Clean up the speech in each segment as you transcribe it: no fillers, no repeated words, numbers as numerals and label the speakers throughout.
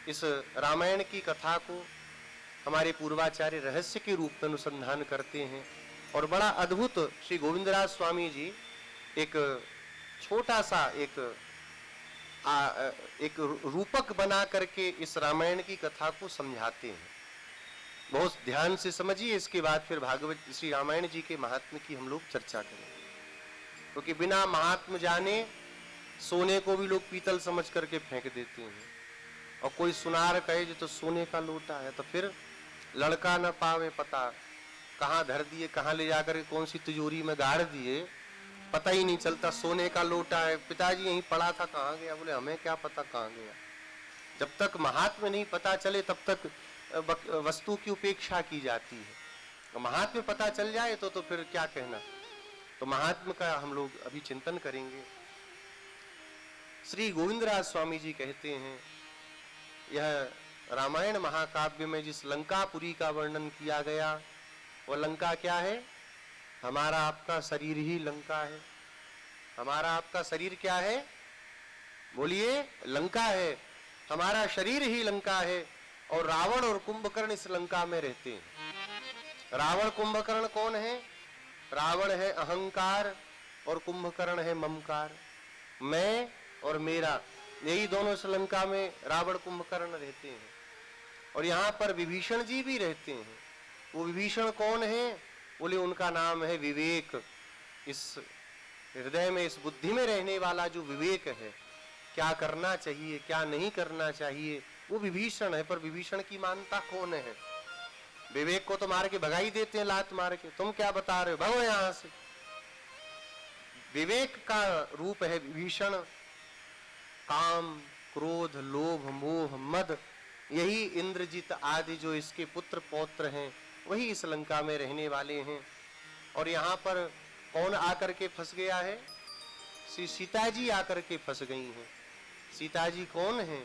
Speaker 1: इस रामायण की कथा को हमारे पूर्वाचार्य रहस्य के रूप में अनुसंधान करते हैं और बड़ा अद्भुत श्री गोविंदराज स्वामी जी एक छोटा सा एक रूपक बना करके इस रामायण की कथा को समझाते हैं। बहुत ध्यान से समझिए, इसके बाद फिर भागवत श्री रामायण जी के महात्म्य की हम लोग चर्चा करेंगे, क्योंकि बिना महात्म्य जाने सोने को भी लोग पीतल समझ करके फेंक देते हैं। और कोई सुनार कहे जो तो सोने का लोटा है, तो फिर लड़का न पावे पता, कहाँ धर दिए, कहाँ ले जाकर कौन सी तिजोरी में गाड़ दिए, पता ही नहीं चलता। सोने का लोटा है, पिताजी यहीं पड़ा था, कहाँ गया? बोले हमें क्या पता कहाँ गया। जब तक महात्म्य नहीं पता चले तब तक वस्तु की उपेक्षा की जाती है। महात्म्य पता चल जाए तो फिर क्या कहना। तो महात्म्य का हम लोग अभी चिंतन करेंगे। श्री गोविंदराज स्वामी जी कहते हैं, यह रामायण महाकाव्य में जिस लंकापुरी का वर्णन किया गया, वह लंका क्या है? हमारा आपका शरीर ही लंका है। हमारा आपका शरीर क्या है? बोलिए, लंका है। हमारा शरीर ही लंका है और रावण और कुंभकर्ण इस लंका में रहते हैं। रावण कुंभकर्ण कौन है? रावण है अहंकार और कुंभकर्ण है ममकार, मैं और मेरा। यही दोनों इस लंका में रावण कुंभकर्ण रहते हैं। और यहाँ पर विभीषण जी भी रहते हैं। वो विभीषण कौन है? बोले उनका नाम है विवेक। इस हृदय में, इस बुद्धि में रहने वाला जो विवेक है, क्या करना चाहिए क्या नहीं करना चाहिए, वो विभीषण है। पर विभीषण की मानता कौन है? विवेक को तो मार के भगाई देते हैं, लात मार के। तुम क्या बता रहे हो, भगो यहां से। विवेक का रूप है विभीषण। काम, क्रोध, लोभ, मोह, मद, यही इंद्रजित आदि जो इसके पुत्र पौत्र हैं, वही इस लंका में रहने वाले हैं। और यहाँ पर कौन आकर के फंस गया है? श्री सीता जी आकर के फंस गई हैं। सीता जी कौन है?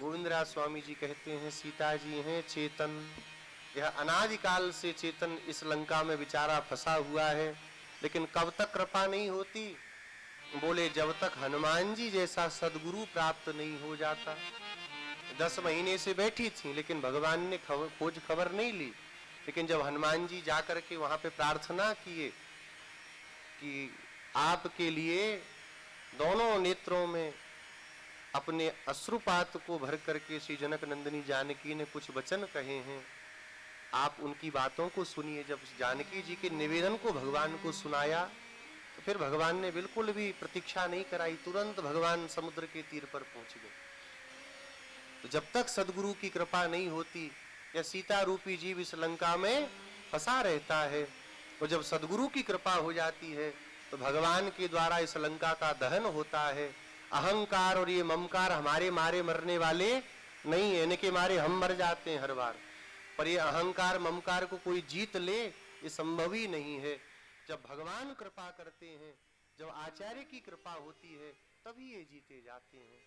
Speaker 1: गोविंदराज स्वामी जी कहते हैं, सीता जी हैं चेतन। यह अनादिकाल से चेतन इस लंका में बेचारा फंसा हुआ है, लेकिन कब तक कृपा नहीं होती? बोले जब तक हनुमान जी जैसा सदगुरु प्राप्त नहीं हो जाता। 10 महीने से बैठी थी, लेकिन भगवान ने खोज खबर नहीं ली। लेकिन जब हनुमान जी जाकर के वहां पे प्रार्थना किए कि आपके लिए दोनों नेत्रों में अपने अश्रुपात को भर करके श्री जनक नंदिनी जानकी ने कुछ वचन कहे हैं, आप उनकी बातों को सुनिए। जब जानकी जी के निवेदन को भगवान को सुनाया, तो फिर भगवान ने बिल्कुल भी प्रतीक्षा नहीं कराई, तुरंत भगवान समुद्र के तीर पर पहुंच गए। तो जब तक सदगुरु की कृपा नहीं होती, या सीता रूपी जीव इस लंका में फंसा रहता है, और जब सदगुरु की कृपा हो जाती है तो भगवान के द्वारा इस लंका का दहन होता है। अहंकार और ये ममकार हमारे मारे मरने वाले नहीं है, इनके मारे हम मर जाते हैं हर बार। पर ये अहंकार ममकार को कोई जीत ले, ये संभव ही नहीं है। जब भगवान कृपा करते हैं, जब आचार्य की कृपा होती है, तभी ये जीते जाते हैं।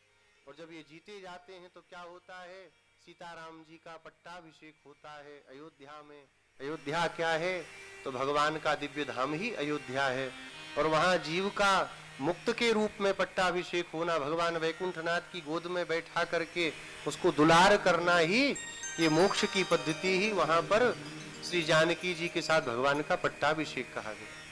Speaker 1: और जब ये जीते जाते हैं तो क्या होता है? सीताराम जी का पट्टाभिषेक होता है अयोध्या में। अयोध्या क्या है? तो भगवान का दिव्य धाम ही अयोध्या है। और वहां जीव का मुक्त के रूप में पट्टाभिषेक होना, भगवान वैकुंठनाथ की गोद में बैठा करके उसको दुलार करना ही, ये मोक्ष की पद्धति ही वहां पर श्री जानकी जी के साथ भगवान का पट्टाभिषेक कहा गया।